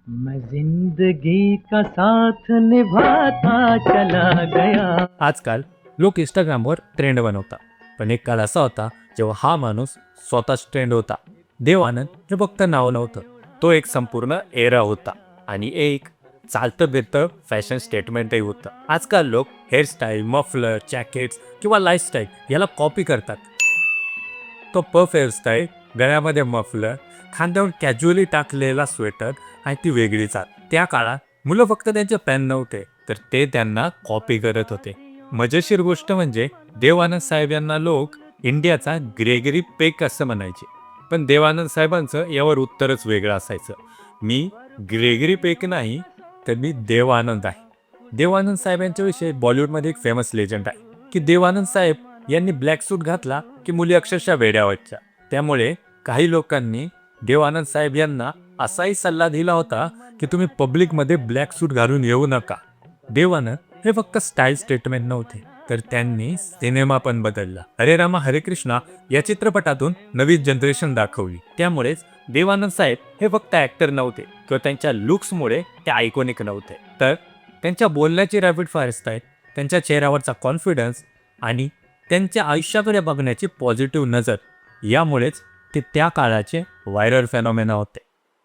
मैं जिंदगी का साथ निभाता चला गया। आजकाल लोक इंस्टाग्रामवर ट्रेंड बनवतात, पण एक काळ असा होता जेव्हा हा माणूस स्वतःच ट्रेंड होता. देव आनंद हे फक्त नाव नव्हतं, तो एक संपूर्ण एरा होता आणि एक चालतं फिरतं फॅशन स्टेटमेंटही होतं. आजकाल लोक हेअरस्टाईल, मफलर, जॅकेट्स किंवा लाईफस्टाईल याला कॉपी करतात. तो पफ हेअरस्टाईल, गळ्यामध्ये मफलर, खांद्यावर कॅज्युअली टाकलेला स्वेटर आणि ती वेगळीच आत. त्या काळात मुलं फक्त त्यांचे फॅन नव्हते, तर ते त्यांना कॉपी करत होते. मजेशीर गोष्ट म्हणजे देवानंद साहेब यांना लोक इंडियाचा ग्रेगरी पेक असं म्हणायचे, पण देवानंद साहेबांचं यावर उत्तरच वेगळं असायचं. मी ग्रेगरी पेक नाही, तर मी देवानंद आहे. देवानंद साहेब यांच्याविषयी बॉलिवूडमध्ये एक फेमस लेजंड आहे की देवानंद साहेब यांनी ब्लॅक सूट घातला की मुली अक्षरशः वेड्या व्हायच्या. त्यामुळे काही लोकांनी देवानंद साहेब यांना असाही सल्ला दिला होता की तुम्ही पब्लिकमध्ये ब्लॅक सूट घालून येऊ नका. देवानंद हे फक्त स्टाईल स्टेटमेंट नव्हते, तर त्यांनी सिनेमा पण बदलला. हरे रामा हरे कृष्णा या चित्रपटातून नवीन जनरेशन दाखवली. त्यामुळेच देवानंद साहेब हे फक्त ऍक्टर नव्हते किंवा त्यांच्या लुक्समुळे ते आयकॉनिक नव्हते, तर त्यांच्या बोलण्याची रॅपिड फायर स्टाईल, त्यांच्या चेहऱ्यावरचा कॉन्फिडन्स आणि त्यांच्या आयुष्याकडे बघण्याची पॉझिटिव्ह नजर, यामुळेच ते त्या काळाचे व्हायरल फेनॉमेना होते.